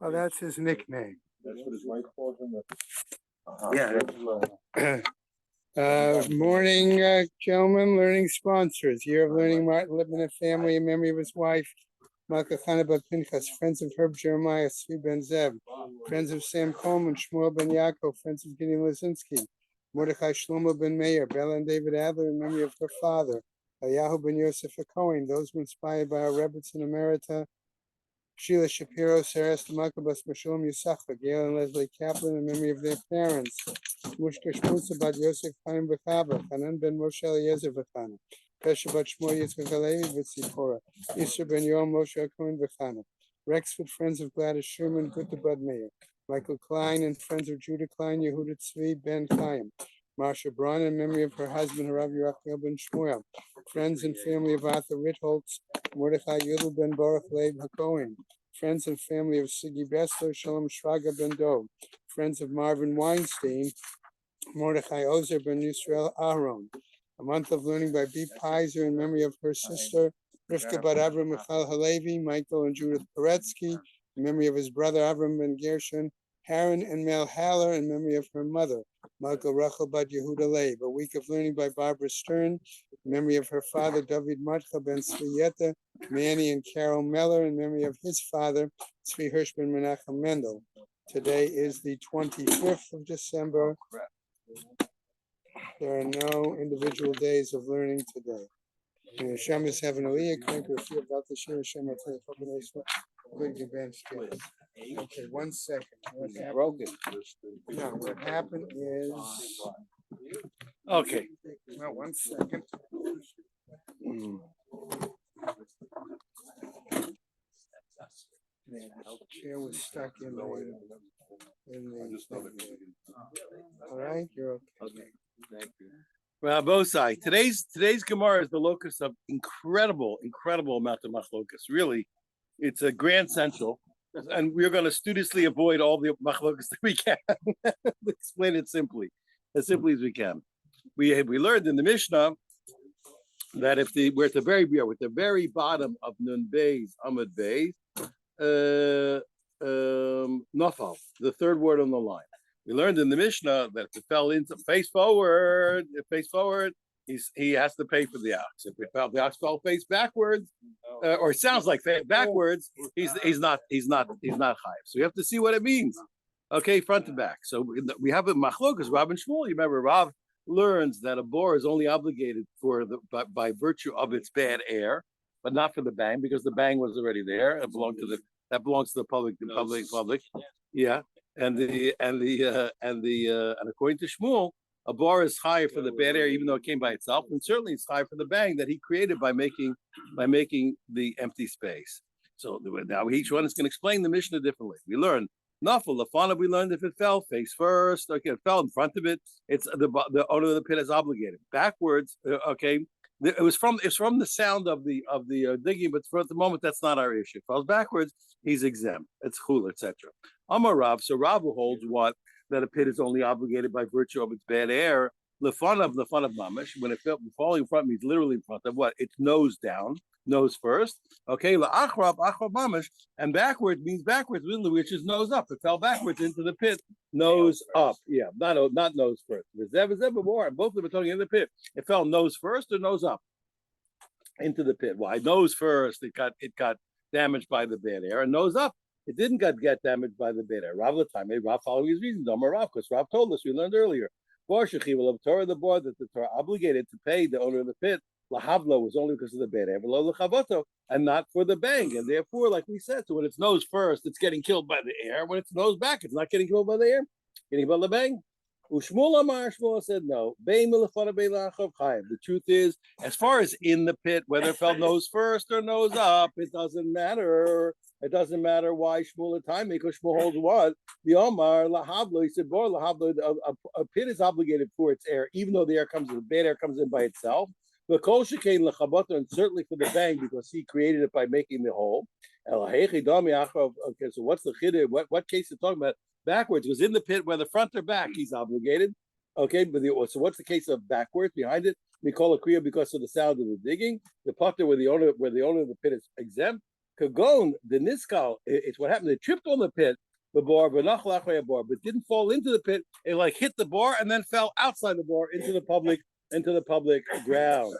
Well, that's his nickname. That's what his wife calls him. Morning, gentlemen, learning sponsors. Year of Learning, Martin Lipman and family, in memory of his wife, Malka Chanabah Pinchas, friends of Herb Jeremiah, Svi Ben Zev, friends of Sam Coleman, Shmuel Ben Yaakov, friends of Gideon Lazinski, Mordechai Shlomo Ben Meir, Bella and David Adler, in memory of her father, Yahu Ben Yosef Cohen, those who inspired by our Rebbetzin Emerita, Sheila Shapiro, Sarah Stamakabas, Meshulam Yisachar, Gail and Leslie Kaplan, in memory of their parents, Mushka Shmutza Bat Yosef Chaim Bechaba, Hanan Ben Moshe Eliezer Bechana, Pesha Bat Shmuel Yitzchak Halevi V'Tzipora, Isra Ben Yoam Moshe Cohen Bechana, Rexford Friends of Gladys Sherman, Gutta Bud Meir, Michael Klein and Friends of Judah Klein, Yehuda Tzvi Ben Chaim, Marsha Braun in memory of her husband Harav Yerachmiel Ben Shmuel, friends and family of Arthur Ritholtz, Mordechai Yudel Ben Baruch Leib HaKohen, friends and family of Siggy Bessler, Shalom Shraga Ben Dov, friends of Marvin Weinstein, Mordechai Ozer Ben Yisrael Aharon. A month of learning by B. Pizer in memory of her sister, Rivka Bat Avram Michal Halevi, Michael and Judith Koretsky, in memory of his brother Avram Ben Gershon, Haran and Mel Haller, in memory of her mother, Malka Rachel Bat Yehuda Leib. A week of learning by Barbara Stern, in memory of her father, David Matcha Ben Tzvi Manny and Carol Meller, in memory of his father, Tzvi Hirsch Ben Menachem Mendel. Today is the 25th of December. There are no individual days of learning today. Hashem is having a Aliyah, Kranker, if you're about to share Hashem, I'll tell you, good event skills. Okay, 1 second. What happened is, okay. No, 1 second. The chair was stuck in the all right, you're okay. Thank you. Rabosai, today's Gemara is the locus of incredible amount of machlokas. Really, it's a grand central, and we're going to studiously avoid all the machlokas that we can. Explain it simply as we can. We learned in the Mishnah that if we're at the very bottom of Nun Beis Amud Beis, Nafal, the third word on the line. We learned in the Mishnah that if it fell into face forward, he has to pay for the ox. If the ox fell face backwards, or it sounds like backwards, he's not chayiv. So we have to see what it means. Okay, front to back. So we have a machlokas, Rav and Shmuel. You remember Rav learns that a bor is only obligated by virtue of its bad air, but not for the bang, because the bang was already there. It belongs to the public. Yeah. And according to Shmuel, a bar is high for the bad air, even though it came by itself, and certainly it's high for the bang that he created by making the empty space. So now each one is going to explain the Mishnah differently. We learned Nafal Lafana. We learned if it fell face first, okay, it fell in front of it. It's the owner of the pit is obligated. Backwards, okay. It's from the sound of the digging, but for the moment that's not our issue. If it falls backwards, he's exempt. It's chul, etc. Amar Rav, so Rav holds what? That a pit is only obligated by virtue of its bad air. Lefan of mamish, when it falling in front means literally in front of what? It's nose down, nose first. Okay, la'achrab mamish, and backwards means backwards, which is nose up. It fell backwards into the pit, nose up. Yeah, not nose first. Both of them are talking in the pit. It fell nose first or nose up into the pit. Why? Nose first, it got damaged by the bad air, and nose up, it didn't get damaged by the bid. Rav Latame, Rav following his reasons. Rav, because Rav told us, we learned earlier. Torah, the board that the Torah obligated to pay the owner of the pit. Lahavla was only because of the bid, and not for the bang. And therefore, like we said, so when it's nose first, it's getting killed by the air. When it's nose back, it's not getting killed by the air, getting killed by the bang. Shmuel said no. The truth is, as far as in the pit, whether it fell nose first or nose up, it doesn't matter. It doesn't matter why Shmuel time, because Shmuel holds what? The Omar lahavlo. He said, "Bor lahavlo." A pit is obligated for its air, even though the bad air comes in by itself. But kol shekain lachaboto, and certainly for the bang, because he created it by making the hole. Okay, so what's the chiddush? What case is talking about? Backwards, was in the pit, whether front or back, he's obligated. Okay, but so what's the case of backwards behind it? We call it kriya because of the sound of the digging. The putter where the owner of the pit is exempt. Kagon, the Niskal, it's what happened. It tripped on the pit, the bar, but didn't fall into the pit. It like hit the bar and then fell outside the bar into the public ground.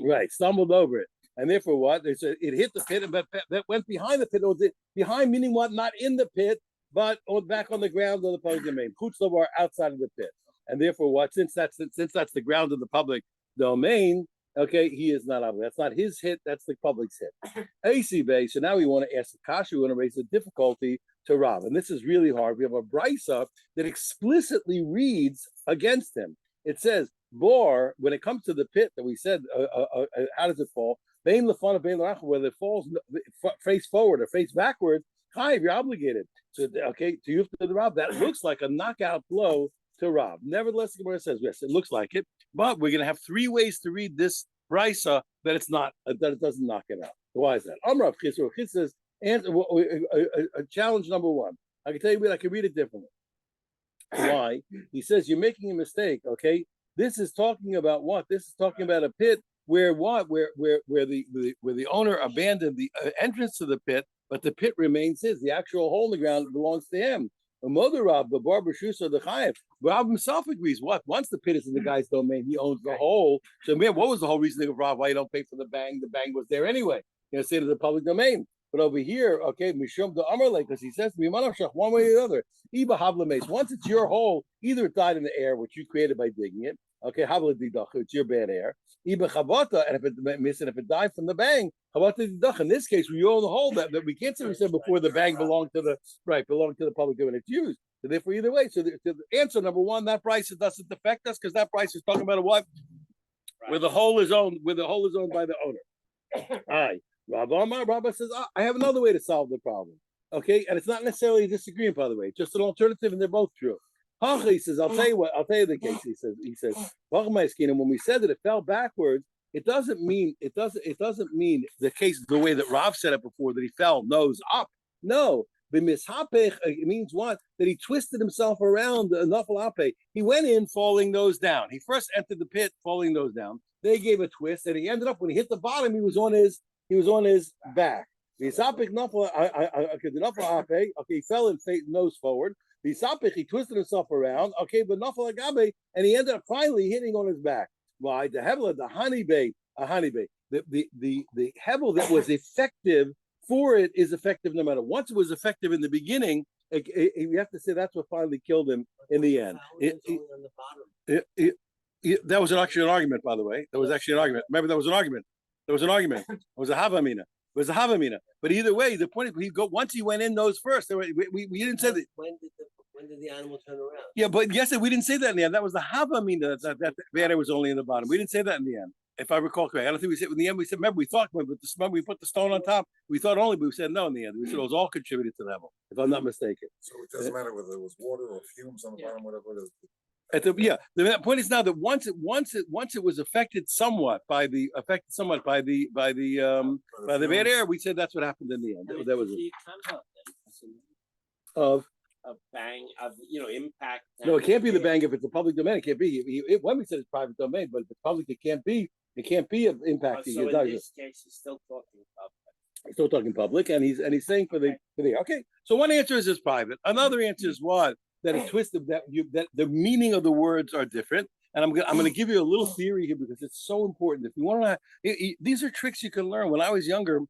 Right, stumbled over it. And therefore what? It hit the pit, but that went behind the pit. It was behind, meaning what? Not in the pit, but back on the ground of the public domain. Chutz bar outside of the pit. And therefore what? Since that's the ground of the public domain, okay, he is not obligated. That's not his hit, that's the public's hit. AC base. So now we want to ask the kasha, we want to raise the difficulty to Rav. And this is really hard. We have a brisa that explicitly reads against him. It says, bor, when it comes to the pit that we said, how does it fall? Bein lefana, bein l'achar, whether it falls face forward or face backwards, chayiv, you're obligated. So, okay, to you to the Rav, that looks like a knockout blow to Rav. Nevertheless, the Gemara says, yes, it looks like it, but we're going to have three ways to read this brisa that it's not, that it doesn't knock it out. Why is that? Amrav Chis says, and challenge number one. I can tell you, I can read it differently. Why? He says you're making a mistake. Okay, this is talking about what? This is talking about a pit where what? Where the owner abandoned the entrance to the pit, but the pit remains his. The actual hole in the ground belongs to him. The mother Rav, the barber Shusa, the Chayev. Rav himself agrees. What? Once the pit is in the guy's domain, he owns the hole. So man, what was the whole reasoning of Rav? Why you don't pay for the bang? The bang was there anyway. You know, say to the public domain. But over here, okay, Mishum the Amarle, because he says to me, one way or the other. Iba Havlames. Once it's your hole, either it died in the air, which you created by digging it. Okay, Havla Didach, it's your bad air. Iba Chavata, and if it died from the bang, Chavata Didach. In this case, we own the hole that we can't say we said before the bang belonged to the public domain. It's used. So therefore, either way. So the answer number one, that price doesn't affect us because that price is talking about a what? Where the hole is owned, by the owner. All right. Rabba says, I have another way to solve the problem. Okay, and it's not necessarily a disagreement, by the way, just an alternative, and they're both true. He says, I'll tell you the case. He says, when we said that it fell backwards, it doesn't mean the case the way that Rav said it before, that he fell nose up. No. It means what? That he twisted himself around the nafal ape. He went in falling nose down. He first entered the pit falling nose down. They gave a twist, and he ended up, when he hit the bottom, he was on his back. He fell in nose forward. He twisted himself around. Okay, but nafal agabe, and he ended up finally hitting on his back. Why? The hebel, the honeybee, the hebel that was effective for it is effective no matter. Once it was effective in the beginning, you have to say that's what finally killed him in the end. That was actually an argument, by the way. That was actually an argument. Remember, there was an argument. It was a havamina. It was a havamina. But either way, the point is, once he went in nose first. We didn't say that. When did the animal turn around? Yeah, but yes, we didn't say that in the end. That was the havamina. That the was only in the bottom. We didn't say that in the end, if I recall correctly. I don't think we said in the end. We said, remember, we thought when we put the stone on top, we thought only, but we said no in the end. We said it was all contributed to the level, if I'm not mistaken. So it doesn't matter whether it was water or fumes on the bottom, whatever it is. The point is now that once it was affected somewhat by the bad air, we said that's what happened in the end. That was it. Of bang, of impact. No, it can't be the bang if it's a public domain. It can't be. When we said it's private domain, but if it's public, it can't be. It can't be impacting. So in this case, he's still talking public. He's still talking public, and he's saying for the okay. So one answer is it's private. Another answer is what? That it twisted that the meaning of the words are different. And I'm gonna give you a little theory here because it's so important. If you want to, these are tricks you can learn. When I was younger,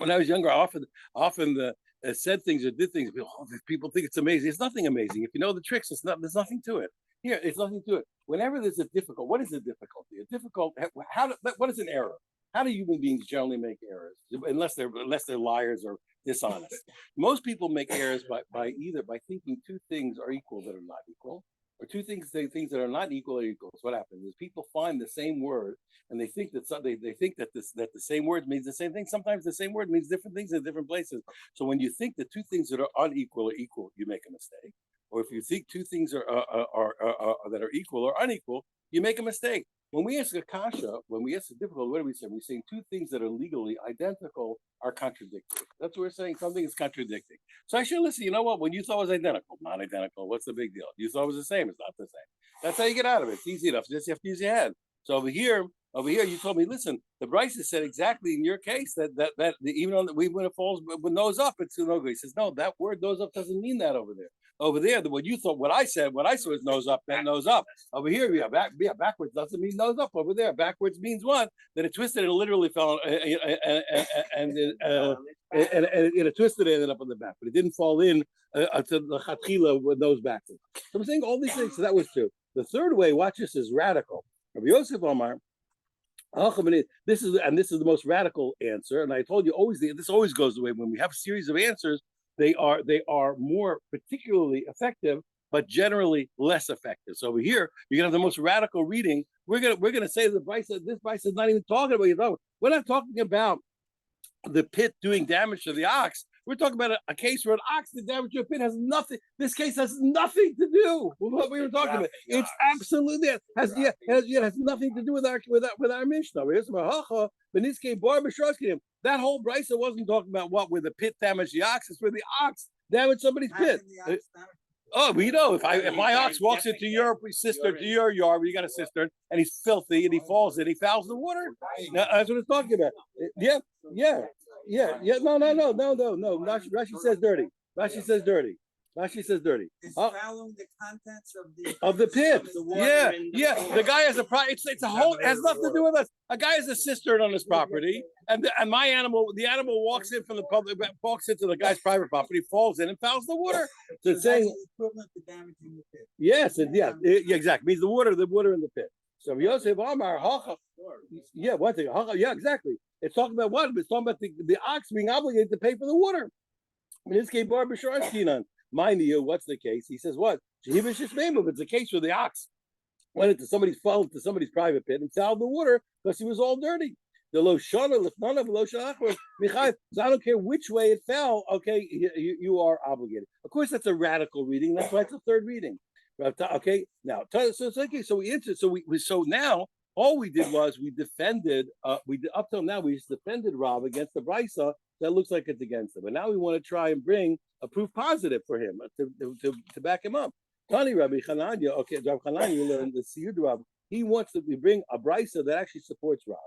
I often said things or did things. People think it's amazing. It's nothing amazing. If you know the tricks, there's nothing to it. Here, it's nothing to it. Whenever there's a difficult, what is a difficulty? What is an error? How do human beings generally make errors? Unless they're liars or dishonest. Most people make errors by thinking two things are equal that are not equal, or two things that are not equal are equal. So what happens is people find the same word and they think that the same word means the same thing. Sometimes the same word means different things in different places. So when you think that two things that are unequal are equal, you make a mistake. Or if you think two things that are equal or unequal, you make a mistake. When we ask a kasha, when we ask a difficult, what do we say? We're saying two things that are legally identical are contradictory. That's what we're saying. Something is contradicting. So I should listen. You know what? When you thought it was identical, not identical. What's the big deal? You thought it was the same. It's not the same. That's how you get out of it. It's easy enough. Just you have to use your head. So over here, Over here, you told me, listen, the Bryce said exactly in your case that even on we when it falls with nose up, it's no good. He says, no, that word nose up doesn't mean that over there. Over there, what you thought, what I said was nose up, then nose up. Over here, backwards doesn't mean nose up. Over there, backwards means what? That it twisted and literally fell, and it twisted and ended up on the back, but it didn't fall in to the chatchila with nose backwards. So I'm saying all these things. So that was true. The third way, watch this, is radical. Rabbi Yosef Omar. This is the most radical answer, and I told you this always goes away when we have a series of answers. They are more particularly effective, but generally less effective. So over here, you're gonna have the most radical reading. We're gonna say this Bryce is not even talking about. We're not talking about the pit doing damage to the ox. We're talking about a case where an ox did damage to a pit has nothing. This case has nothing to do with what we were talking about. It's absolutely has nothing to do with our Mishnah. That whole brisa wasn't talking about what where the pit damaged the ox. It's where the ox damaged somebody's pit. Oh, we know if my ox walks into your cistern, to your yard, where you got a cistern, and he's filthy and he falls in, he fouls the water. Now, that's what it's talking about. Yeah. No. Rashi says dirty. Rashi says dirty. It's following the contents of the pit. water The guy has it's a whole. It has nothing to do with us. A guy has a cistern on his property, and the animal walks in from the public, walks into the guy's private property, falls in and fouls the water. So it's saying equivalent to damaging the pit. yes, exactly. Means the water in the pit. So Yosef Amar, one thing, exactly. It's talking about what? It's talking about the ox being obligated to pay for the water. In this case, Bar B'Shar Skinan. Mind you, what's the case? He says what? It's a case where the ox fell into somebody's private pit and fouled the water because he was all dirty. The loshana lefnana v'loshana achor michayev. So I don't care which way it fell. Okay, you are obligated. Of course, that's a radical reading. That's why it's a third reading. Okay, now so we answered. So now all we did was we defended. Up till now we just defended Rav against the brisa that looks like it's against him. But now we want to try and bring a proof positive for him to back him up. Tani Rabbi Chananya, Rabbi Chananya, you learn the Siyud Rav. He wants to bring a brisa that actually supports Rav,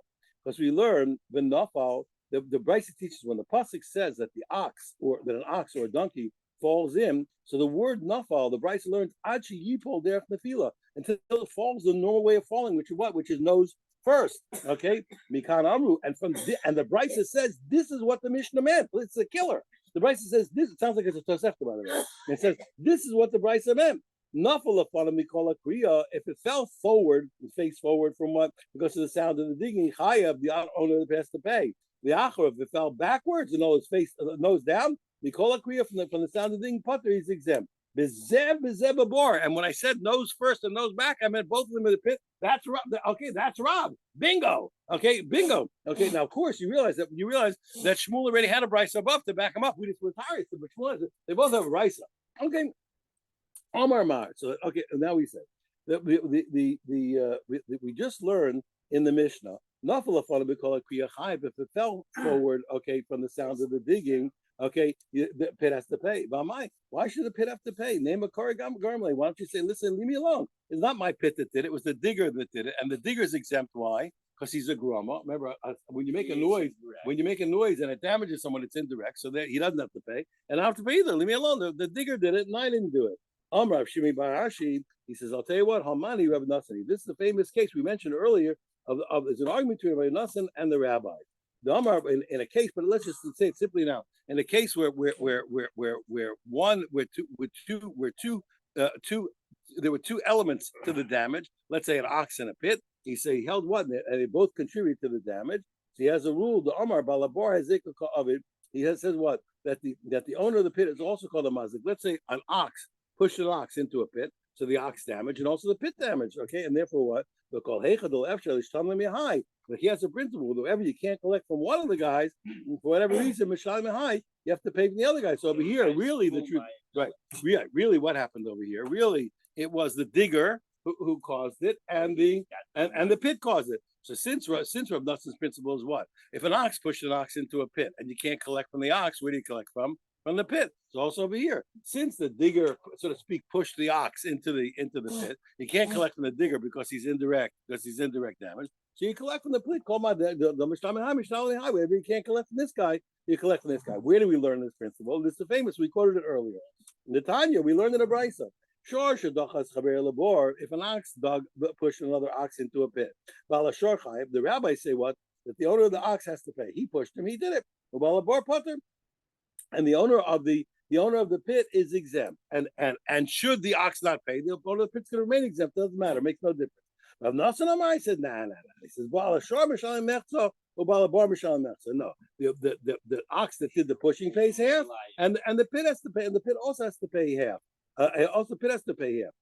because we learn the nafal. The brisa teaches when the pasuk says that an ox or a donkey falls in. So the word nafal, the brisa learns achi yipol derech nefila, until it falls the normal way of falling, which is what? Which is nose first. Okay, Mikan Amru, and the brisa says this is what the Mishnah meant. It's a killer. The brisa says this. It sounds like it's a Tosefta, by the way. It says this is what the brisa meant. Nafal upon we call a kriya. If it fell forward, face forward from what? Because of the sound of the digging, chayav, the owner has to pay. The achor, if it fell backwards, his face nose down, we call a kriya from the sound of the digging putter, he's exempt. And when I said nose first and nose back, I meant both of them in the pit. That's Rob. Okay, that's Rob. Bingo. Okay, bingo. Okay, now of course you realize that Shmuel already had a brisa above to back him up. We just were tired, but Shmuel, they both have a brisa. Okay, Omar Mar. So okay, now we said that we just learned in the Mishnah. Nafal we call it kriya chayv. If it fell forward, okay, from the sounds of the digging. Okay, the pit has to pay. Why should the pit have to pay? Name a korigam garmle. Why don't you say, listen, leave me alone? It's not my pit that did it. It was the digger that did it, and the digger's exempt. Why? Because he's a groma. Remember, when you make a noise and it damages someone, it's indirect, so that he doesn't have to pay, and I don't have to pay either. Leave me alone. The digger did it, and I didn't do it. Amrav Shimi Barashi. He says, I'll tell you what, Hamani Rabbi Nassan. This is the famous case we mentioned earlier of there's an argument between Rabbi Nassan and the rabbis. The Amar in a case, but let's just say it simply now. In a case where there were two elements to the damage. Let's say an ox and a pit. He held one, and they both contribute to the damage. So he has a rule. The Amar Balabar has of it. He says what that the owner of the pit is also called a mazik. Let's say an ox pushed an ox into a pit, so the ox damage and also the pit damage. Okay, and therefore what? They'll call heichadol efshar lishtam high. But he has a principle: whatever you can't collect from one of the guys, for whatever reason, mishalim high, you have to pay from the other guy. So over here, really, the truth, right? Yeah, really, what happened over here? Really, it was the digger who caused it, and the pit caused it. So since Rav Nassan's principle is what? If an ox pushed an ox into a pit and you can't collect from the ox, where do you collect from? From the pit. It's also over here. Since the digger, so to speak, pushed the ox into the pit, you can't collect from the digger because he's indirect damage. So you collect from the pit, called by the Mishtamin High. Wherever you can't collect from this guy, you collect from this guy. Where do we learn this principle? This is famous. We quoted it earlier. In the Tanya, we learned in a brisa. If an ox pushed another ox into a pit, the rabbis say what? That the owner of the ox has to pay. He pushed him, he did it. And the owner of the pit is exempt. And should the ox not pay, the owner of the pit's going to remain exempt. Doesn't matter, makes no difference. Rav Nosson Amar said, nah. He says, no, the ox that did the pushing pays half, and the pit has to pay, and the pit also has to pay half. Also, pit has to pay half.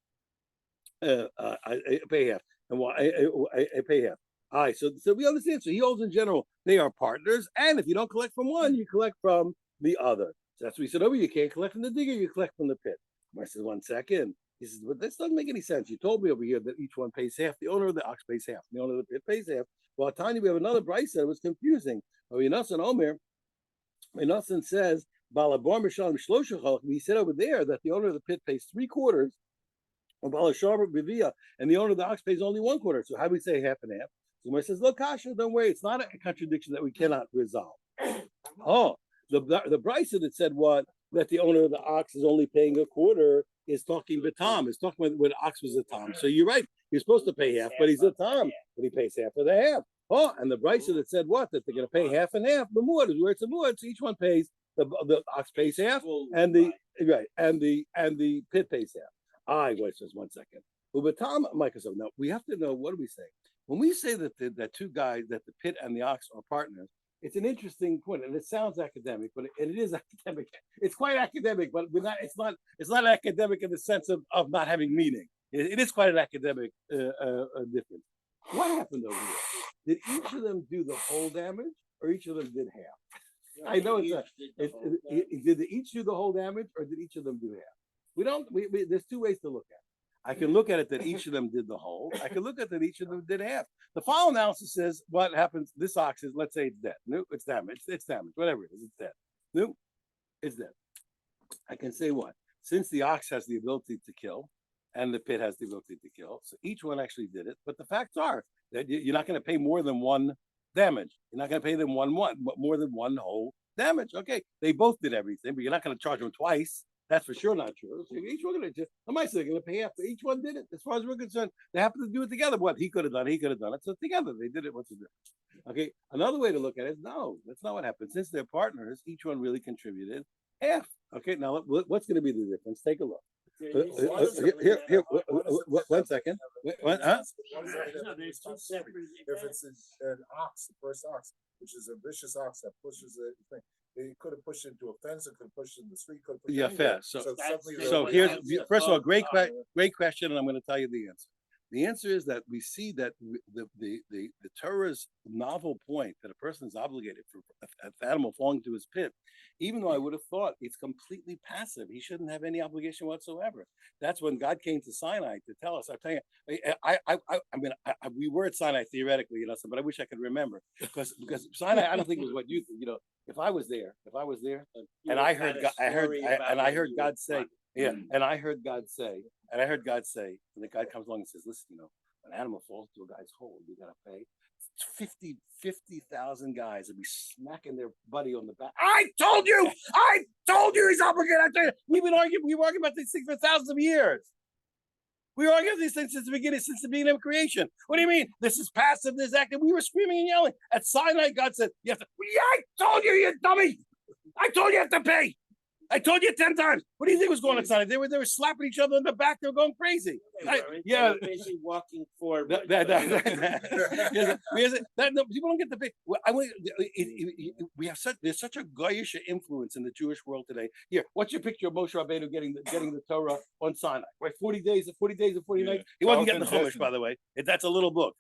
I pay half, and why I pay half. All right, so we understand. So he holds in general they are partners, and if you don't collect from one, you collect from the other. So that's what we said. Oh, you can't collect from the digger; you collect from the pit. I said, 1 second. He says, but this doesn't make any sense. You told me over here that each one pays half. The owner of the ox pays half. The owner of the pit pays half. Well, Tanya, we have another brisa that was confusing. Nosson says, we said over there that the owner of the pit pays 3/4, and the owner of the ox pays only 1/4. So how do we say half and half? So Gemara says, look, Kasha, don't worry. It's not a contradiction that we cannot resolve. Oh, the brisa that said what? That the owner of the ox is only paying 1/4 is talking batam. It's talking when the ox was a tom. So you're right. He's supposed to pay half, but he's a tom. But he pays half of the half. Oh, and the brisa that said what? That they're going to pay half and half. The muad is where it's a muad. So each one pays. The ox pays half, and the pit pays half. Wait just 1 second. Ubatam, Microsoft. Now we have to know, what do we say when we say that that two guys, that the pit and the ox are partners? It's an interesting point, and it sounds academic, but it is academic. It's quite academic, but it's not academic in the sense of not having meaning. It is quite an academic difference. What happened over here? Did each of them do the whole damage, or each of them did half? I know did they each do the whole damage, or did each of them do half? There's two ways to look at it. I can look at it that each of them did the whole. I can look at that each of them did half. The final analysis says what happens. This ox is, let's say it's dead. No, it's damaged. It's damaged. Whatever it is, it's dead. No, it's dead. I can say what? Since the ox has the ability to kill, and the pit has the ability to kill, so each one actually did it. But the facts are that you're not going to pay more than one damage. You're not going to pay them more than one whole damage. Okay, they both did everything, but you're not going to charge them twice. That's for sure not true. So each one going to pay half. Each one did it. As far as we're concerned, they happen to do it together. What he could have done it. So together they did it. What's the difference? Okay. Another way to look at it is no, that's not what happened. Since they're partners, each one really contributed half. Okay. Now what's going to be the difference? Take a look. Here. 1 second. What? Huh? If it's an ox, the first ox, which is a vicious ox that pushes the thing. He could have pushed into a fence, it could have pushed in the street, could have pushed fair. So here's, first of all, great question, and I'm going to tell you the answer. The answer is that we see that the Torah's novel point that a person is obligated for an animal falling to his pit, even though I would have thought it's completely passive, he shouldn't have any obligation whatsoever. That's when God came to Sinai to tell us. I'm telling you, we were at Sinai theoretically, but I wish I could remember because Sinai, I don't think it was what you think. If I was there, and I heard God say. Yeah, and I heard God say, and the guy comes along and says, listen, an animal falls into a guy's hole, you gotta pay 50,000 guys will be smacking their buddy on the back. I told you he's obligated. I tell you, we were arguing about these things for thousands of years. We were arguing these things since the beginning of creation. What do you mean? This is passive, this is active. We were screaming and yelling. At Sinai, God said, you have to, I told you, you dummy. I told you have to pay. I told you 10 times. What do you think was going on inside? They were slapping each other in the back. They were going crazy. They were basically walking forward. People don't get the big. There's such a goyish influence in the Jewish world today. Here, what's your picture of Moshe Rabbeinu getting the Torah on Sinai? Right, 40 days and 40 nights. He wasn't getting the Chumash, by the way. That's a little book.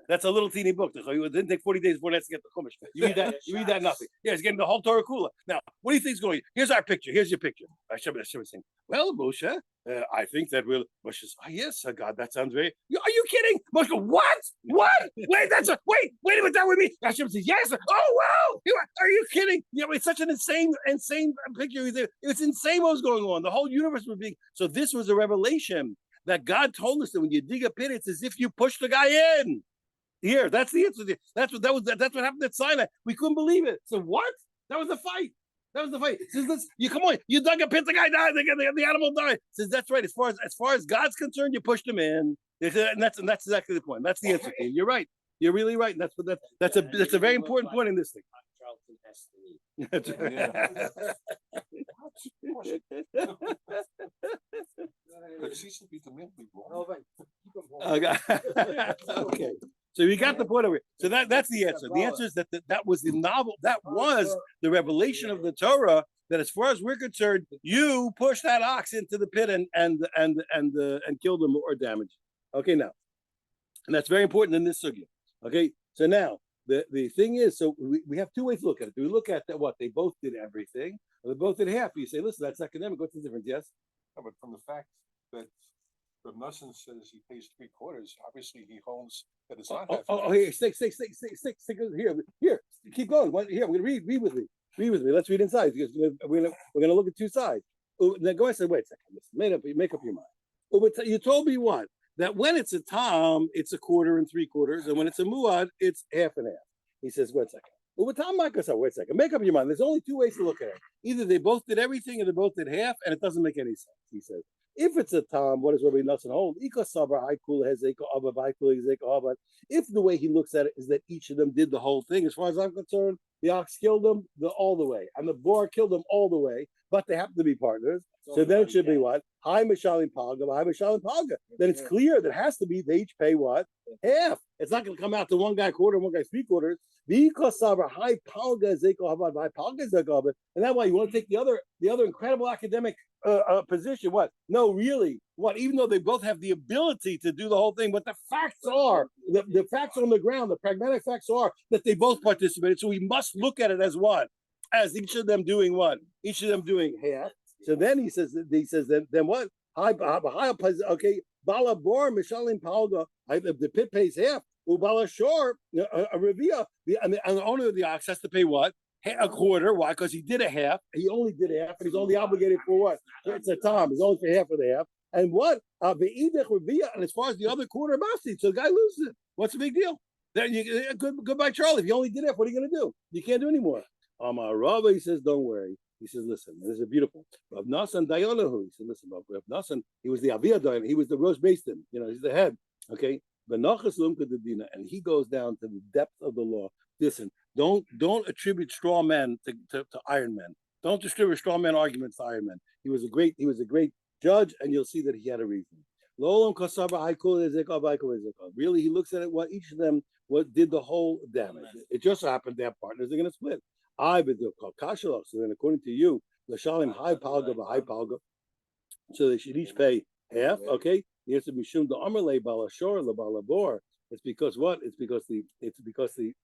That's a little teeny book. It didn't take 40 days before to get the Chumash. You read that nothing. Yeah, he's getting the whole Torah Kula. Now, what do you think's going on? Here's our picture. Here's your picture. Hashem was saying, well, Moshe, I think that Moshe says, yes, God, that sounds very, are you kidding? Moshe goes, what? Wait a minute, that would be, Hashem says, yes. Oh, wow. Are you kidding? It's such an insane picture. It's insane what was going on. The whole universe was being, so this was a revelation that God told us that when you dig a pit, it's as if you push the guy in. Here, that's the answer. That's what happened at Sinai. We couldn't believe it. So what? That was the fight. That was the fight. Says this, you come on, you dug a pit, the guy died, the animal died. Says that's right. As far as God's concerned, you pushed him in. And that's exactly the point. That's the answer. King. You're right. You're really right. And that's a very important point in this thing. That's right. Okay. So you got the point over here. So that's the answer. The answer is that was the novel. That was the revelation of the Torah. That as far as we're concerned, you pushed that ox into the pit and killed him or damaged him. Okay, now, and that's very important in this sugya. Okay, so now the thing is, so we have two ways to look at it. Do we look at that what they both did everything, or they both did half? You say, listen, that's academic. What's the difference? Yes. No, but from the fact that Reb Nosson says he pays 3/4, obviously he holds that it's not half. Here, stick here. Keep going. Here, I'm gonna read with me. Read with me. Let's read inside because we're gonna look at two sides. Then go and say, wait a second. Listen, make up your mind. You told me what? That when it's a tom, it's 1/4 and 3/4, and when it's a muad, it's half and half. He says, wait a second. Wait a second. Make up your mind. There's only two ways to look at it. Either they both did everything or they both did half, and it doesn't make any sense. He says, if it's a tom, what does Rabbi Nosson hold? If the way he looks at it is that each of them did the whole thing, as far as I'm concerned, the ox killed them all the way, and the boar killed them all the way, but they happen to be partners. So then it should be what? Hi Mishalim Palga, hi Mishalim Palga. Then it's clear that it has to be they each pay what? Half. It's not going to come out to one guy 1/4 and one guy 3/4. Because high Palga Zeko high Palga Zeko. And that's why you want to take the other incredible academic position. What? No, really. What? Even though they both have the ability to do the whole thing, but the facts are the facts on the ground, the pragmatic facts are that they both participated. So we must look at it as what? As each of them doing what? Each of them doing half. So then he says then what? Okay, Bala Bor Mishalim Palga. The pit pays half. Ubala Shor a Revia, and the owner of the ox has to pay what? 1/4. Why? Because he did a half. He only did a half, and he's only obligated for what? It's a tom. He's only for half of the half. And what? And as far as the other 1/4 mafsi, so the guy loses it. What's the big deal? Then goodbye, Charlie. If you only did half, what are you going to do? You can't do anymore. Rabbi, he says, don't worry. He says, listen, this is beautiful. Rav Nosson Dayonahu. He said, listen, Rav Nosson, he was the Aviyah Dayan. He was the Rosh Beistin. He's the head. Okay. And he goes down to the depth of the law. Listen, don't attribute straw men to Iron Men. Don't distribute straw man arguments to Iron Men. He was a great judge, and you'll see that he had a reason. Really, he looks at it. What each of them did the whole damage. It just so happened their partners are going to split. So then, according to you, l'shalim high palga b'high palga, so they should each pay half. Okay, the answer mishum the amarle balashor la balabor. It's because what? It's because the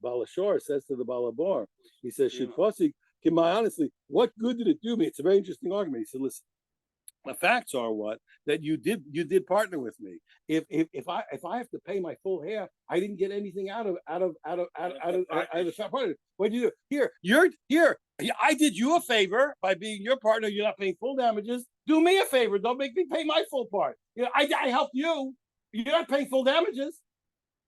balashor says to the balabor. He says, "Should Fosi? Honestly, what good did it do me?" It's a very interesting argument. He said, "Listen, the facts are what that you did partner with me. If I have to pay my full half, I didn't get anything out of the partner. What do you do? Here. I did you a favor by being your partner. You're not paying full damages. Do me a favor. Don't make me pay my full part. I helped you. You're not paying full damages.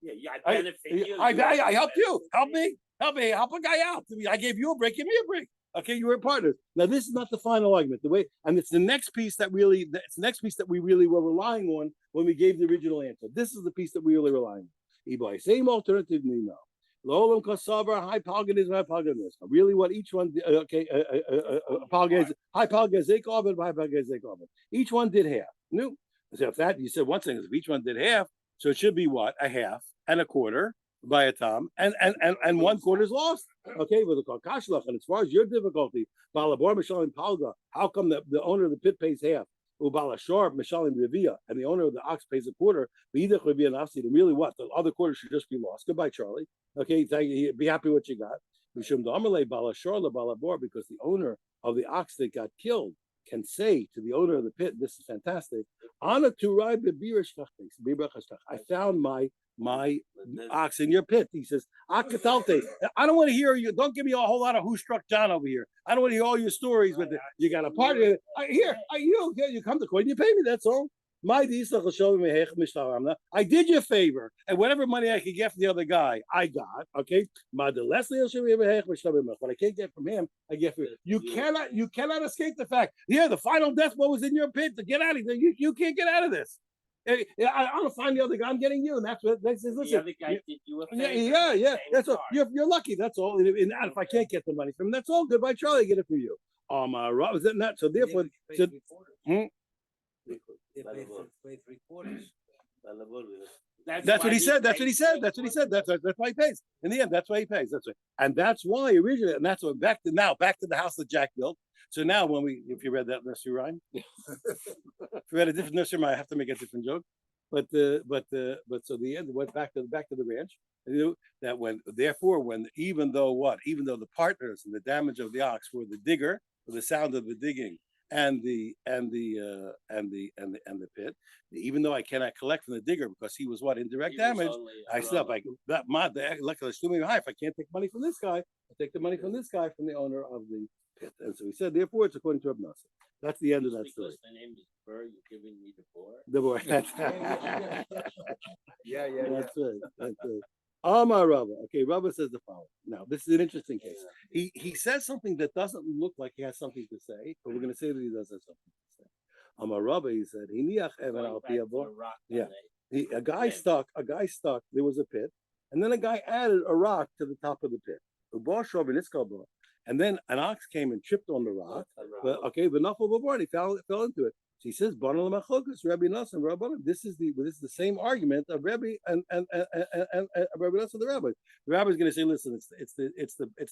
Yeah, I benefit you. I helped you. Help me. Help a guy out. I gave you a break. Give me a break. Okay, you were partners. Now, this is not the final argument. It's the next piece that we really were relying on when we gave the original answer. This is the piece that we really relying on. Same alternative, no. Lolam kasavar high palganism, high palganism. Really, what each one? Okay, high palgazekov and high palgazekov. Each one did half. No, so if that you said one thing is if each one did half, so it should be what? A half and a 1/4. By a tom, and 1/4 is lost. Okay, with the kalkashlach. And as far as your difficulty, balabor mishalim palga, how come the owner of the pit pays half? Ubalashor mishalim revia, and the owner of the ox pays a 1/4. V'idach revia nafsid. And really, what the other 1/4 should just be lost. Goodbye, Charlie. Okay, thank you. Be happy with what you got. Mishum damalei balashor la balabor, because the owner of the ox that got killed can say to the owner of the pit, "This is fantastic. Ana turai bebirish I found my ox in your pit." He says, "Akatalte." I don't want to hear you. Don't give me a whole lot of who struck John over here. I don't want to hear all your stories with it. You got a partner. You come to court and you pay me. That's all. I did you a favor, and whatever money I could get from the other guy, I got. Okay, what I can't get from him, I get from you. You cannot escape the fact. Yeah, the final death blow was in your pit. To get out of here, you can't get out of this. I'm gonna find the other guy. I'm getting you, and that's what this is. Listen, The other guy did you a favor. yeah. Same That's all. card. You're lucky. That's all. And if I can't get the money from him, that's all. Goodbye, Charlie. I get it for you. Is that not so? Therefore, so, They pay three quarters. that's what he said. That's what he said. That's what he said. That's why he pays. In the end, that's why he pays. That's right. And that's why originally, and that's what back to the house that Jack built. So now if you read that nursery rhyme, if you read a different nursery rhyme, I have to make a different joke. But so the end went back to the ranch. You know, that even though the partners and the damage of the ox were the digger, or the sound of the digging, and the pit, even though I cannot collect from the digger because he was indirect damage, I still like that luckily if I can't take money from this guy, I take the money from this guy, from the owner of the pit. And so he said, therefore it's according to Reb Nosson. That's the end of that story. Because the name is Burr, you're giving me the boar. The boy. Yeah. That's right. Amar Rava. Okay, Rava says the following. Now, this is an interesting case. He says something that doesn't look like he has something to say, but we're going to say that he does have something to say. Amar Rava, he said, a guy stuck. There was a pit, and then a guy added a rock to the top of the pit. And then an ox came and tripped on the rock. But he fell into it. So he says, Rabbi Nosson, this is the same argument of Rabbi and Rabbi Nosson, the rabbi. The rabbi is going to say, listen, it's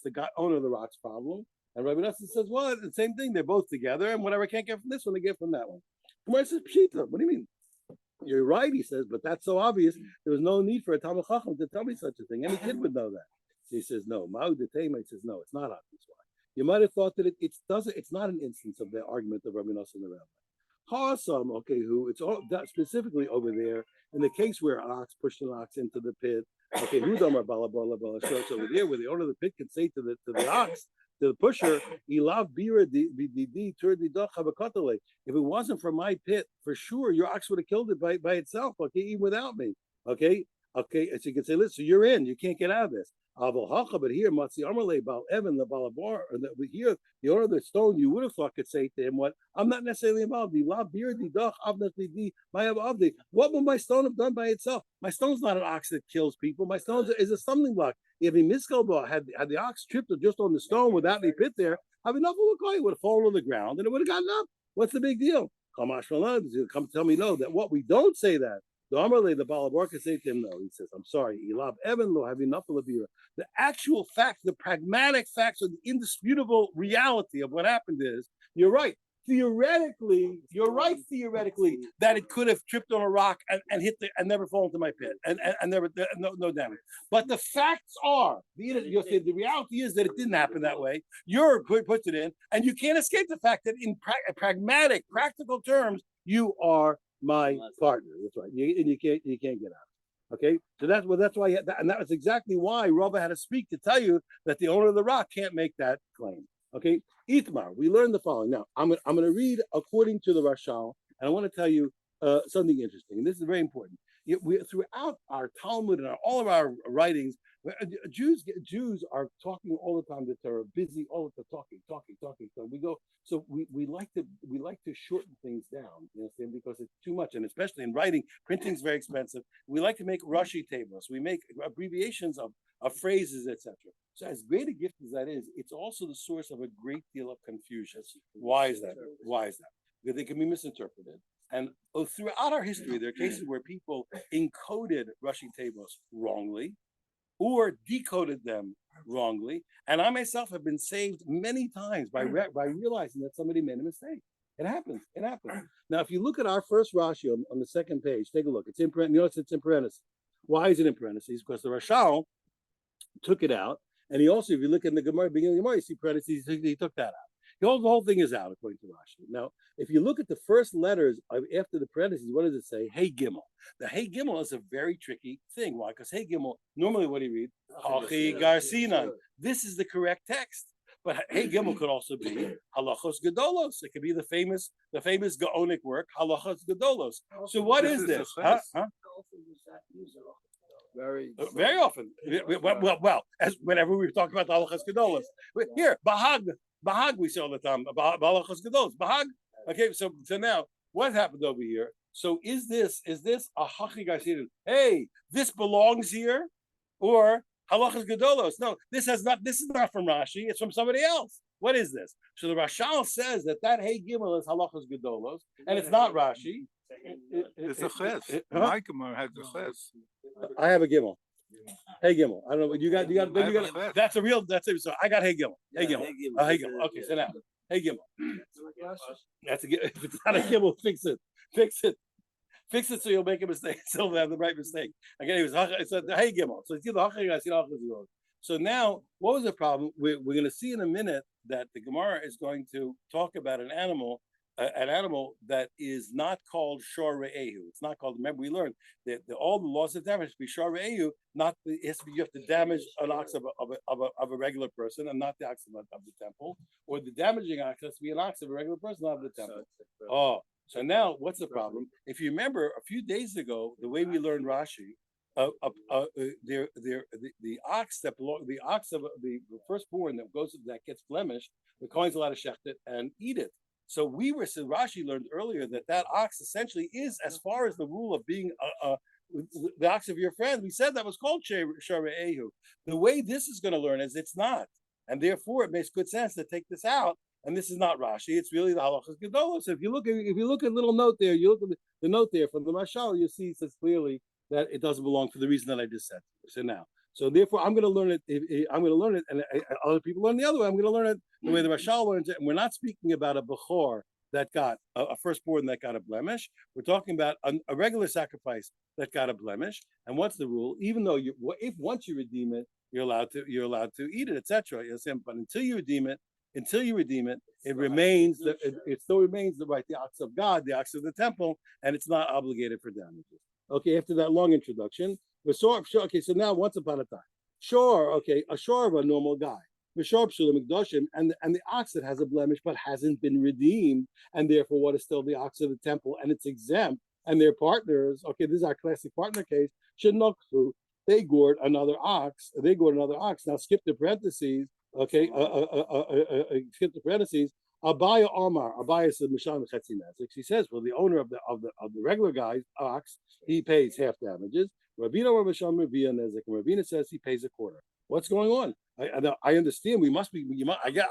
the guy owner of the rock's problem. And Rabbi Nosson says, well, it's the same thing. They're both together, and whatever I can't get from this one, I get from that one. Gemara says, Pshita, what do you mean? You're right, he says, but that's so obvious. There was no need for a Talmud Chacham to tell me such a thing. Any kid would know that. So he says, no. Ma'u Detema, he says, no, it's not obvious. Why? You might have thought that it's not an instance of the argument of Rabbi Nosson, the rabbi. Hasam, who it's all that specifically over there in the case where an ox pushed an ox into the pit. Okay, who damar bala bala bala. So it's over there where the owner of the pit can say to the ox, to the pusher, "Ilav bira di tur di dach habakatale." If it wasn't for my pit, for sure your ox would have killed it by itself. Okay, even without me. Okay. And so you can say, listen, you're in. You can't get out of this. But here, Matzi Amarle Bal Evan, the Balabar, here, the owner of the stone, you would have thought could say to him, what? I'm not necessarily involved. What would my stone have done by itself? My stone's not an ox that kills people. My stone is a stumbling block. If he had the ox tripped just on the stone without any pit there, it would have fallen on the ground and it would have gotten up. What's the big deal? Come tell me no, that what we don't say that. The Amarle, the Balabar can say to him, no, he says, I'm sorry, Elab Evan lo have enough of the actual fact, the pragmatic facts of the indisputable reality of what happened is, you're right. Theoretically, that it could have tripped on a rock and hit and never fall into my pit and never no damage. But the facts are the reality is that it didn't happen that way. You're puts it in, and you can't escape the fact that in pragmatic, practical terms, you are my partner. That's right. You can't get out. Okay, so that's why, and that was exactly why Rava had to speak to tell you that the owner of the rock can't make that claim. Okay, Itmar, we learned the following. Now, I'm going to read according to the Rashal, and I want to tell you something interesting. And this is very important. Throughout our Talmud and all of our writings, Jews are talking all the time. That they're busy all the time, talking. So we like to shorten things down, you know, because it's too much, and especially in writing, printing is very expensive. We like to make Rashi tables. We make abbreviations of phrases, etc. So as great a gift as that is, it's also the source of a great deal of confusion. Why is that? Because they can be misinterpreted. And throughout our history, there are cases where people encoded Rashi tables wrongly or decoded them wrongly. And I myself have been saved many times by realizing that somebody made a mistake. It happens. Now, if you look at our first Rashi on the second page, take a look. It's in parentheses. Notice it's in parentheses. Why is it in parentheses? Because the Rashal took it out. And he also, if you look at the Gemara, beginning of the Gemara, you see parentheses, he took that out. The whole thing is out, according to Rashi. Now, if you look at the first letters after the parentheses, what does it say? Hey Gimel. The Hey Gimel is a very tricky thing. Why? Because Hey Gimel, normally what do you read? Hachi Garcinan. This is the correct text. But Hey Gimel could also be halachos gedolos. It could be the famous Gaonic work halachos gedolos. So what This is is this? the Huh? ches. Huh? Very. Very often. Well, as whenever we talk about the halachas gedolos, here Bahag we say all the time about halachas gedolos. Bahag. Okay, so now what happened over here? So is this a hachi? Hey, this belongs here, or halachas gedolos? No, this is not from Rashi. It's from somebody else. What is this? So the Rashal says that Hey Gimel is halachas gedolos, and it's not Rashi. It's a ches. Huh? My Gemara has a ches. I have a Gimel. Hey Gimel. I don't know. You got. I have a ches. That's a real. That's it. So I got Hey Gimel. Hey Gimel. Hey Gimel. Okay. So now Hey Gimel. That's a. If it's not a Gimel, fix it. Fix it. Fix it so you'll make a mistake. So you'll have the right mistake. Again, it's a Hey Gimel. So it's either Hachig or Hachig. So now, what was the problem? We're going to see in a minute that the Gemara is going to talk about an animal that is not called Shor Re'ehu. It's not called. Remember, we learned that all the laws of damage be Shor Re'ehu. Not it has to be, you have to damage an ox of a regular person, and not the ox of the temple, or the damaging ox has to be an ox of a regular person, not of the temple. Oh, so now what's the problem? If you remember, a few days ago, the way we learned Rashi. The ox of the firstborn that gets blemished, the coin's allowed to shecht it and eat it. So Rashi learned earlier that ox essentially is, as far as the rule of being the ox of your friend. We said that was called Shara Ehu. The way this is going to learn is it's not, and therefore it makes good sense to take this out. And this is not Rashi; it's really the halachas gedolos. So if you look at little note there, you look at the note there from the Mashal, you see it says clearly that it doesn't belong for the reason that I just said. So therefore, I'm going to learn it. I'm going to learn it, and other people learn the other way. I'm going to learn it the way the Rashal learns it. And we're not speaking about a bechor that got a firstborn that got a blemish. We're talking about a regular sacrifice that got a blemish. And what's the rule? Even though if once you redeem it, you're allowed to eat it, etc. But until you redeem it, it remains it still remains the ox of God, the ox of the temple, and it's not obligated for damages. Okay, after that long introduction, okay, so now once upon a time, a shore of a normal guy, and the ox that has a blemish but hasn't been redeemed, and therefore what is still the ox of the temple, and it's exempt, and their partners, okay, this is our classic partner case, they gored another ox. Now skip the parentheses, okay, skip the parentheses. Abaya Omar, Abaya said Mishan Chetzi Nezik. He says, well, the owner of the regular guy's ox, he pays half damages. Rabina or Mishan Rabia Nezik. Rabina says he pays a quarter. What's going on? I understand.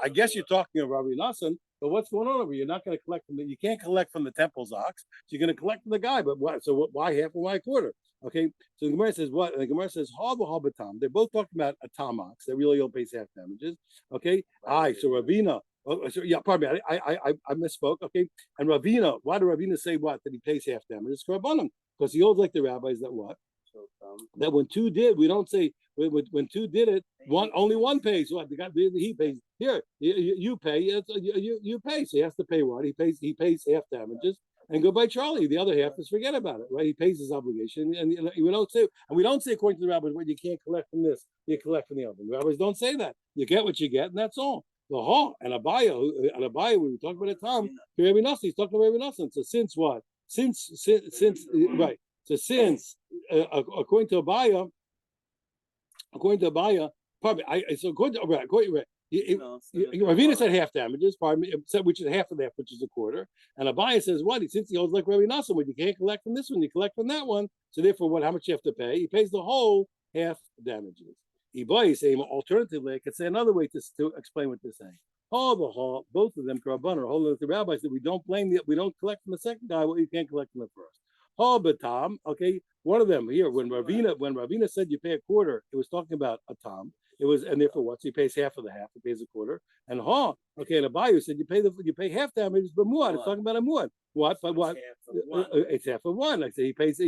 I guess you're talking of Rabbi Nassan, but what's going on over here? You're not going to collect from you can't collect from the temple's ox. So you're going to collect from the guy. But why? So why half and why a quarter? Okay. So the Gemara says what? And the Gemara says Habatam. They're both talking about a tam ox that really only pays half damages. Okay. So Rabina. Yeah, pardon me. I misspoke. Okay, and Ravina. Why do Ravina say what? That he pays half damages? Because he holds like the rabbis that what? That when two did, we don't say when two did it. Only one pays. What the guy he pays. Here you pay. You pay. So he has to pay what? He pays half damages. And go by Charlie. The other half is forget about it, right? He pays his obligation, and we don't say according to the rabbis, well, you can't collect from this, you collect from the other. The rabbis don't say that. You get what you get, and that's all. The and Abaya, we were talking about a time. Rabbi Nassi, he's talking about Rabbi Nassi. So since what? Since right. So since according to Abaya, pardon me. So according to Ravina said half damages, pardon me, which is half of that, which is a quarter. And Abaya says what? Since he holds like Rabbi Nassi, when you can't collect from this one, you collect from that one. So therefore, what? How much you have to pay? He pays the whole half damages. Alternatively, I could say another way to explain what they're saying. Both of them, Karabban, holding with the rabbis that we don't collect from the second guy what you can't collect from the first. Okay, one of them here when Ravina said you pay a quarter, it was talking about a tam. It was, and therefore what? So he pays half of the half. He pays a quarter. And okay, and Abayu said you pay half damages, but muad. It's talking about a muad. What? But what? It's half of one. Like I say, he pays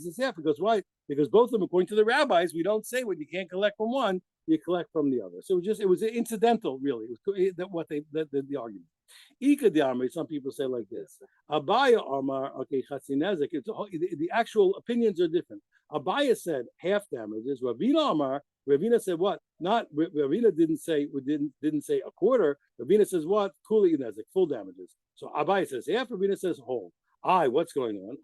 his half. Because why? Because both of them, according to the rabbis, we don't say when you can't collect from one, you collect from the other. So it was incidental, really. It was the argument. Ika de Amri, some people say like this. Abaya Amar, okay, Chatzinezek, the actual opinions are different. Abaya said half damages. Ravina Amar, Ravina said what? Not Ravina didn't say a quarter. Ravina says what? Kuli Nezek, full damages. So Abaya says half, Ravina says whole. What's going on?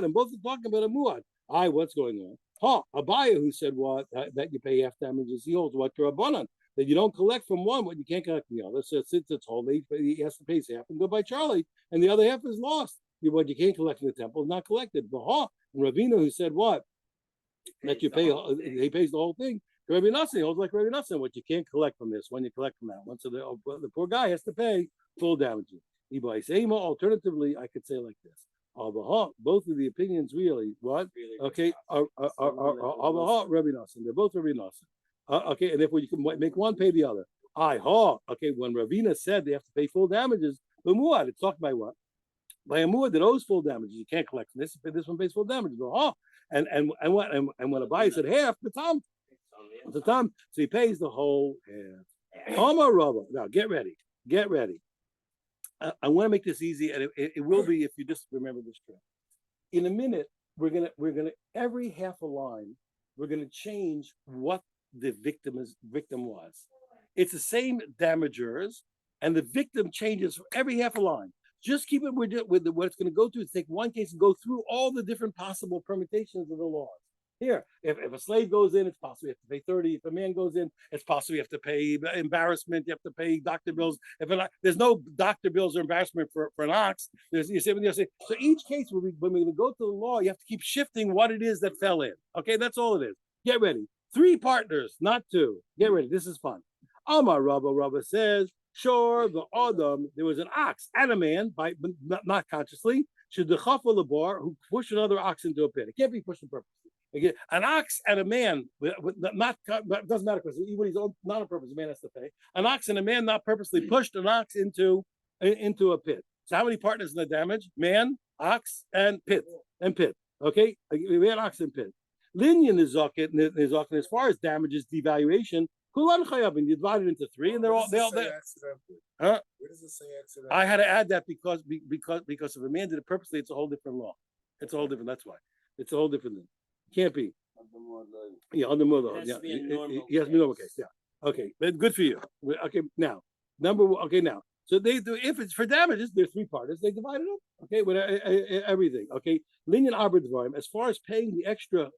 And both are talking about a muad. What's going on? Abaya who said what? That you pay half damages, he holds what to Rabbanan. That you don't collect from one, but you can't collect from the other. So since it's whole, he has to pay half and go by Charlie, and the other half is lost. What you can't collect from the temple is not collected. And Ravina who said what? That you pay, he pays the whole thing. Rabbi Nassim holds like Rabbi Nassim, what you can't collect from this one, you collect from that one. So the poor guy has to pay full damages. Alternatively, I could say like this. Both of the opinions really, what? Okay, are Rabbi Nassim. They're both Rabbi Nassim. Okay, and therefore you can make one pay the other. Okay, when Ravina said they have to pay full damages, the muad, it's talking by what? By a muad that owes full damages, you can't collect from this. This one pays full damages. And when Abai said half, the time, so he pays the whole half. Now get ready. I want to make this easy, and it will be if you just remember this trick. In a minute, we're gonna every half a line, we're gonna change what the victim was. It's the same damagers, and the victim changes for every half a line. Just keep it with what it's going to go through. Take one case and go through all the different possible permutations of the laws. Here, if a slave goes in, it's possible you have to pay 30. If a man goes in, it's possible you have to pay embarrassment. You have to pay doctor bills. There's no doctor bills or embarrassment for an ox. So each case, when we're going to go to the law, you have to keep shifting what it is that fell in. Okay, that's all it is. Get ready. 3 partners, not 2. Get ready. This is fun. Amar Rabba says, sure, the Adam, there was an ox and a man, but not consciously, should the chafal the bar who pushed another ox into a pit. It can't be pushed on purpose. Again, an ox and a man, not doesn't matter because even he's not on purpose, the man has to pay. An ox and a man not purposely pushed an ox into a pit. So how many partners in the damage? Man, ox, and pit. Okay, man, ox, and pit. Linyan is zaken as far as damages, devaluation. Kulan chayavin, you divide it into 3, and they're all. Huh? Where does it say accident? I had to add that because if a man did it purposely, it's a whole different law. It's a whole different. That's why it's a whole different thing. Can't be. Yeah, on the mother. Yeah, he has to be normal case. Yeah. Okay, but good for you. Okay, now now. So they do if it's for damages, there's 3 partners. They divide it up. Okay, with everything. Okay, Linyan Arbitrum, as far as paying the extra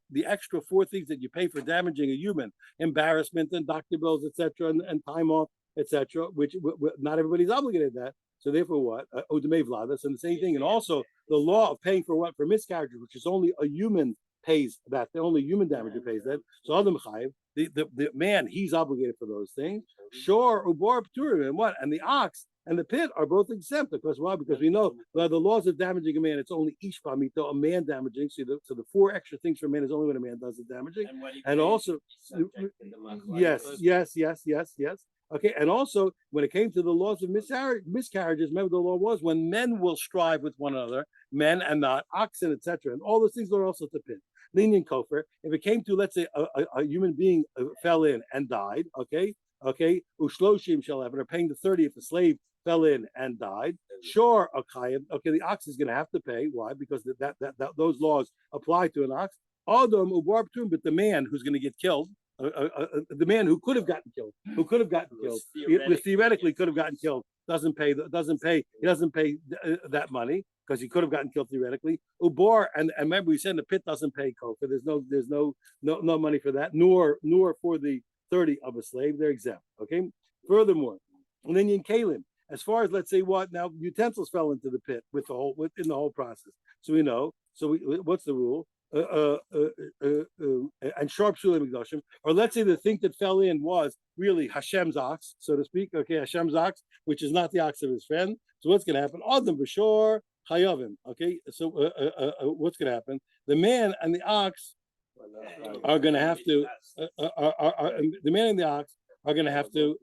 4 things that you pay for damaging a human, embarrassment and doctor bills, etc., and time off, etc., which not everybody's obligated to that. So therefore, what? Odemei Vladas, and the same thing, and also the law of paying for what? For miscarriages, which is only a human pays that. The only human damager pays that. So Adam Chayiv, the man, he's obligated for those things. Sure, Ubor Pturim, and what? And the ox and the pit are both exempt. Because why? Because we know the laws of damaging a man, it's only ish pamito, a man damaging. So the 4 extra things for a man is only when a man does the damaging. And also, yes. Okay, and also when it came to the laws of miscarriages, remember the law was when men will strive with one another, men and not oxen, etc. And all those things are also to pit. Lenient kofar. If it came to, let's say, a human being fell in and died, okay, ushloshim shall have, and are paying the 30 if a slave fell in and died. Sure, okay, the ox is going to have to pay. Why? Because that those laws apply to an ox. Adam ubar ptum, but the man who's going to get killed, the man who could have gotten killed, theoretically could have gotten killed, doesn't pay that money because he could have gotten killed theoretically. Ubor, and remember we said the pit doesn't pay kofa. There's no money for that, nor for the 30 of a slave. They're exempt. Okay. Furthermore, and then in Kalim, as far as let's say what now utensils fell into the pit within the whole process. So we know. So what's the rule? And sharp shulim mikdashim, or let's say the thing that fell in was really Hashem's ox, so to speak. Okay, Hashem's ox, which is not the ox of his friend. So what's going to happen? Adam b'shor chayavim. Okay, so what's going to happen? The man and the ox are going to have to. The man and the ox are going to have to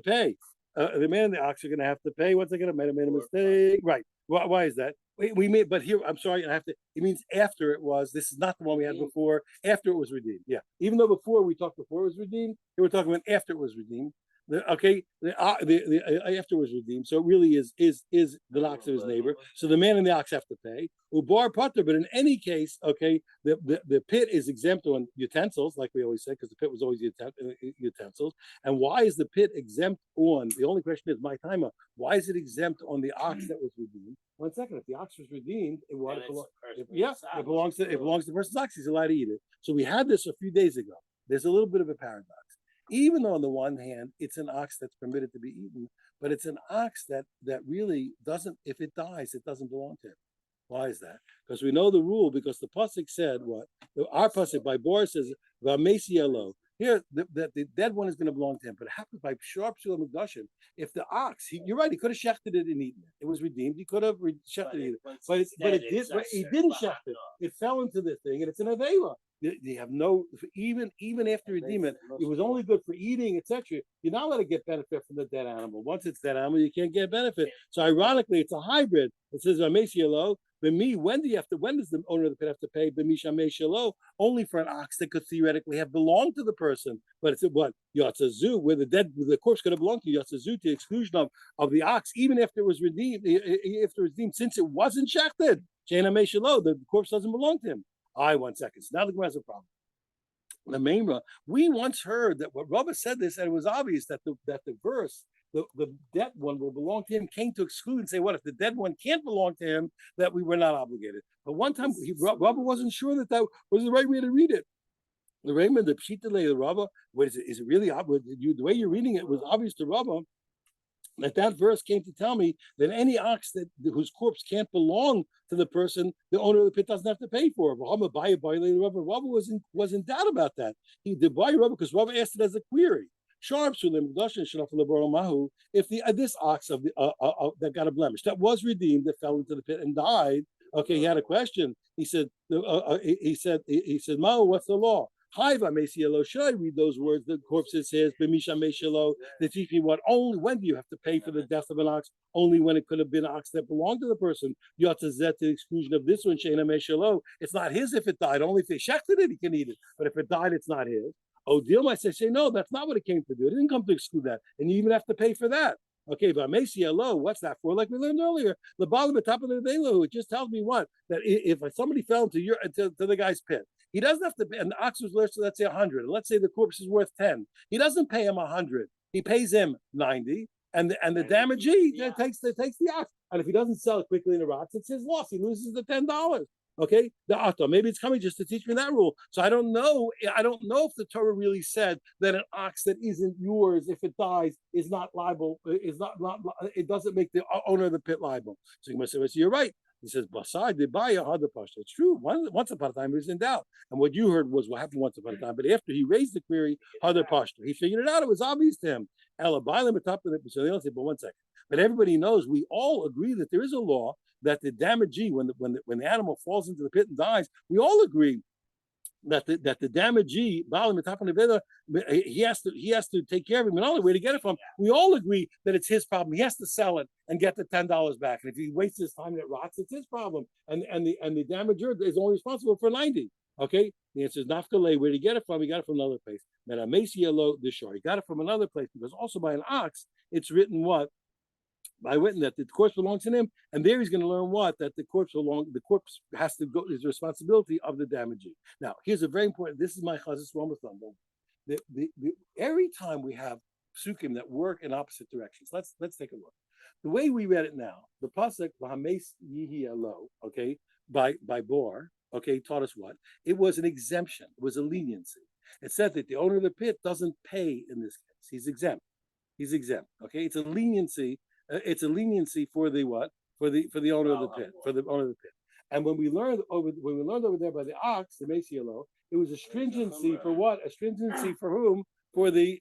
pay. the man and the ox are going to have to pay. What's they going to made a mistake? Right. Why is that? We made, but here, I'm sorry, I have to, it means after it was, this is not the one we had before, after it was redeemed. Yeah. Even though before we talked before it was redeemed, here we're talking about after it was redeemed. Okay, the after was redeemed, so it really is the ox of his neighbor. So the man and the ox have to pay. Ubar putter, but in any case, okay, the pit is exempt on utensils, like we always said, because the pit was always utensils. And why is the pit exempt on? The only question is my timer. Why is it exempt on the ox that was redeemed? 1 second, if the ox was redeemed, it was it belongs to the person's ox. He's allowed to eat it. So we had this a few days ago. There's a little bit of a paradox. Even though on the one hand, it's an ox that's permitted to be eaten, but it's an ox that really doesn't, if it dies, it doesn't belong to him. Why is that? Because we know the rule, because the pasuk said what? Our pasuk by Boris says, V'amesielo. Here, the dead one is going to belong to him, but it happens by sharp Psula Migdashim. If the ox, you're right, he could have shechted it and eaten it. It was redeemed. He could have shechted it, he didn't shecht it. It fell into the thing, and it's an avela. They have no, even after redeemment, it was only good for eating, etc. You're not allowed to get benefit from the dead animal. Once it's dead animal, you can't get benefit. So ironically, it's a hybrid. It says V'amesielo. But me, when does the owner of the pit have to pay? Only for an ox that could theoretically have belonged to the person. But it's what? Yatzazu, where the corpse could have belonged to Yatzazu, to the exclusion of the ox, even after it was redeemed, since it wasn't shechted. The corpse doesn't belong to him. 1 second. So now the Gemara has a problem. The Memra, we once heard that what Rabbah said this, and it was obvious that the verse, the dead one will belong to him, came to exclude and say, what if the dead one can't belong to him, that we were not obligated. But one time Rabbah wasn't sure that was the right way to read it. The Raymond, the Pshita, the Rabbah, what is it? Is it really obvious? The way you're reading it was obvious to Rabbah. That verse came to tell me that any ox whose corpse can't belong to the person, the owner of the pit doesn't have to pay for it. Rabbah was in doubt about that. He did buy Rabbah because Rabbah asked it as a query. If this ox of that got a blemish, that was redeemed, that fell into the pit and died. Okay, he had a question. He said, Mao, what's the law? Should I read those words? The corpse says, they teach me what? Only when do you have to pay for the death of an ox? Only when it could have been an ox that belonged to the person. To the exclusion of this one, it's not his if it died. Only if they shechted it, he can eat it. But if it died, it's not his. Oh, Dilma says, no, that's not what it came to do. It didn't come to exclude that. And you even have to pay for that. Okay, but what's that for? Like we learned earlier, the bottom of the top of the velo, it just tells me what? That if somebody fell into to the guy's pit, he doesn't have to pay, and the ox was worth, let's say 100. Let's say the corpse is worth 10. He doesn't pay him 100. He pays him 90. And the damagee takes the ox. And if he doesn't sell it quickly in the rocks, it's his loss. He loses the $10. Okay, the auto. Maybe it's coming just to teach me that rule. So I don't know. I don't know if the Torah really said that an ox that isn't yours, if it dies, is not liable. It doesn't make the owner of the pit liable. So you must say, you're right. He says, "Basai de baya hada pashta." It's true. Once upon a time, he was in doubt, and what you heard was what happened once upon a time. But after he raised the query, hada pashta, he figured it out. It was obvious to him. Ela bailim atop of it. So they don't say, but 1 second. But everybody knows. We all agree that there is a law that the damagee, when the animal falls into the pit and dies, we all agree that the damagee, he has to take care of him. Another way to get it from, we all agree that it's his problem. He has to sell it and get the $10 back. And if he wastes his time and it rots, it's his problem. And the damager is only responsible for 90. Okay, the answer is nafkale. Where did he get it from? He got it from another place. He got it from another place because also by an ox, it's written what? By written that the corpse belongs to him, and there he's going to learn what? That the corpse has to go, is the responsibility of the damagee. Now, here's a very important, this is my chazis Ramathon. Every time we have psukim that work in opposite directions, let's take a look. The way we read it now, the pasuk v'hames yihi alo, okay, by Bor, okay, taught us what? It was an exemption, it was a leniency. It said that the owner of the pit doesn't pay in this case. He's exempt. Okay, it's a leniency. It's a leniency for the what? For the owner of the pit. And when we learned over there by the ox, the Mesielo, it was a stringency for what? A stringency for whom? For the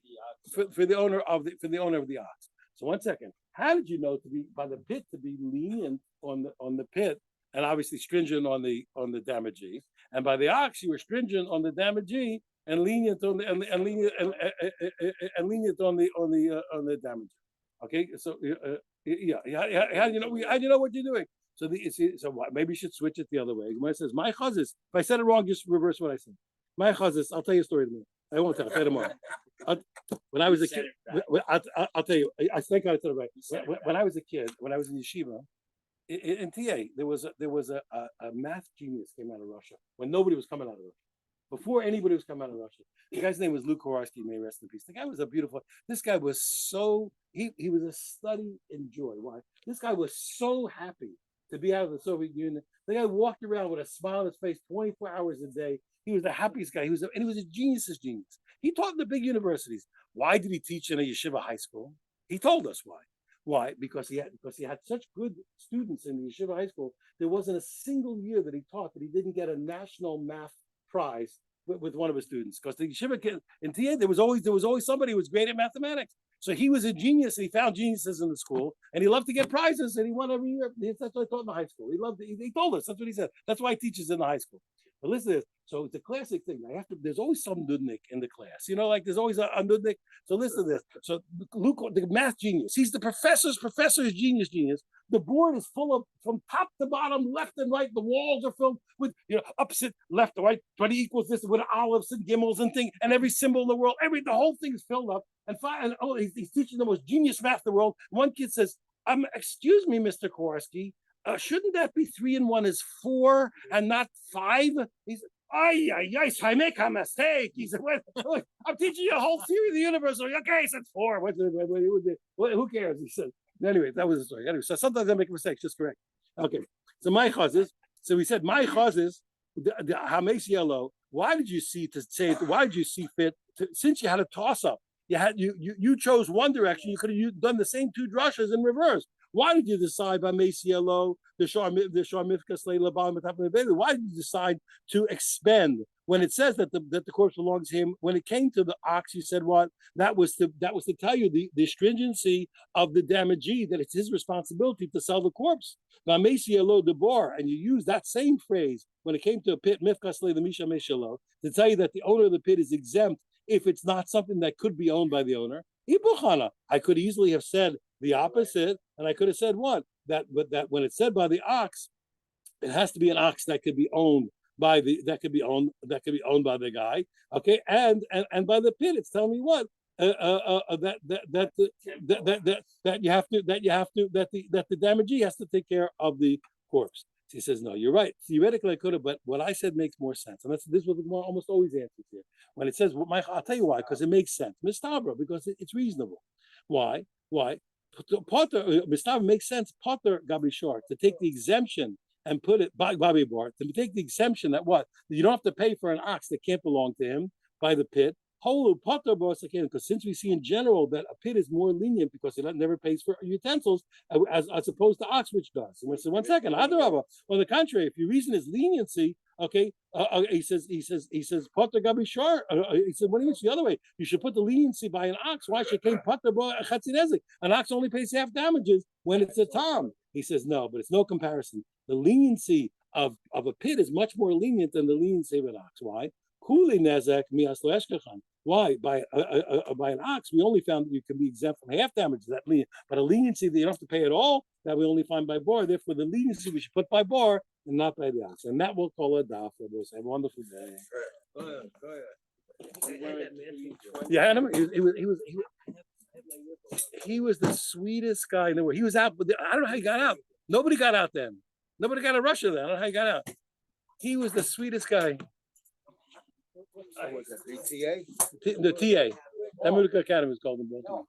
owner of the ox. So 1 second. How did you know to be by the pit to be lenient on the pit, and obviously stringent on the damagee, and by the ox you were stringent on the damagee and lenient on the damagee? Okay, so how do you know? How do you know what you're doing? So maybe you should switch it the other way. When it says my chazis, if I said it wrong, just reverse what I said. My chazis. I'll tell you a story tomorrow. I won't tell. I'll tell you tomorrow. When I was a kid, I'll tell you. I think I said it right. When I was a kid, when I was in yeshiva, in TA, there was a math genius came out of Russia when nobody was coming out of Russia. Before anybody was coming out of Russia, the guy's name was Luke Kowarski, may rest in peace. The guy was a beautiful. This guy was so he was a study in joy. Why? This guy was so happy to be out of the Soviet Union. The guy walked around with a smile on his face 24 hours a day. He was the happiest guy. He was a genius's genius. He taught in the big universities. Why did he teach in a yeshiva high school? He told us why. Why? Because he had such good students in the yeshiva high school. There wasn't a single year that he taught that he didn't get a national math prize with one of his students. Because the yeshiva kid in TA, there was always somebody who was great at mathematics. So he was a genius, and he found geniuses in the school, and he loved to get prizes, and he won every year. That's what I taught in the high school. He told us. That's what he said. That's why he teaches in the high school. But listen to this. So it's a classic thing. There's always some nudnik in the class. Like there's always a nudnik. So listen to this. So Luke, the math genius, he's the professor's genius. The board is full of, from top to bottom, left and right. The walls are filled with, opposite, left to right, 20 equals this, with olives and gimmels and thing, and every symbol in the world, the whole thing is filled up. And he's teaching the most genius math in the world. One kid says, excuse me, Mr. Kowarski, shouldn't that be 3 and 1 is 4 and not 5? He's I make a mistake. He said, wait, I'm teaching you a whole theory of the universe. Like, okay, he said 4. Who cares? He said. Anyway, that was the story. Anyway, so sometimes I make mistakes. Just correct. Okay. So my chazes. So we said my chazes. The Hames yellow. Why did you see fit? Since you had a toss up, you chose one direction. You could have done the same 2 drushes in reverse. Why did you decide by Mesielo, the Shar Mifkas Leila? Why did you decide to expend when it says that the corpse belongs to him? When it came to the ox, you said what? That was to tell you the stringency of the damagee, that it's his responsibility to sell the corpse. Now Mesielo de Bor, and you use that same phrase when it came to a pit Mifkas Leila Misha Meshelo to tell you that the owner of the pit is exempt if it's not something that could be owned by the owner. I could easily have said the opposite, and I could have said what? That when it's said by the ox, it has to be an ox that could be owned by that could be owned by the guy. Okay, and by the pit, it's telling me what? That the damagee has to take care of the corpse. He says, no, you're right. Theoretically, I could have, but what I said makes more sense. And this is what the Gemara almost always answers here. When it says, I'll tell you why, because it makes sense. Mistabra, because it's reasonable. Why? Potter, Mistabra makes sense. Potter Gabi Short, to take the exemption and put it, Babi Bar, to take the exemption that what? You don't have to pay for an ox that can't belong to him by the pit. Because since we see in general that a pit is more lenient because it never pays for utensils as opposed to ox, which does. And so 1 second, Adarabah. On the contrary, if your reason is leniency, okay, he says, Potter Gabi Shar. He said, what do you mean? It's the other way. You should put the leniency by an ox. Why should Potter Chatzinezik? An ox only pays half damages when it's a tom. He says, no, but it's no comparison. The leniency of a pit is much more lenient than the leniency of an ox. Why? Why? By an ox, we only found that you can be exempt from half damages. That lenient, but a leniency that you don't have to pay at all, that we only find by bar. Therefore, the leniency we should put by bar and not by the ox. And that we'll call a daf. Have a wonderful day. Go ahead. Yeah, he was the sweetest guy in the world. He was out, but I don't know how he got out. Nobody got out then. Nobody got to Russia then. I don't know how he got out. He was the sweetest guy. The TA. American Academy is called in Baltimore.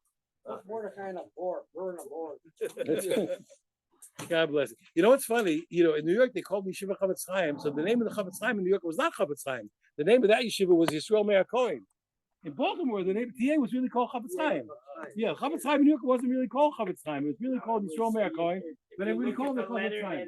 God bless. You know what's funny? In New York they called me Yeshiva Chavetz Chaim. So the name of the Chavetz Chaim in New York was not Chavetz Chaim. The name of that yeshiva was Yisrael Meir Cohen. In Baltimore, the name TA was really called Chavetz Chaim. Yeah, Chavetz Chaim in New York wasn't really called Chavetz Chaim. It was really called Yisrael Meir Cohen, but they really called it Chavetz Chaim.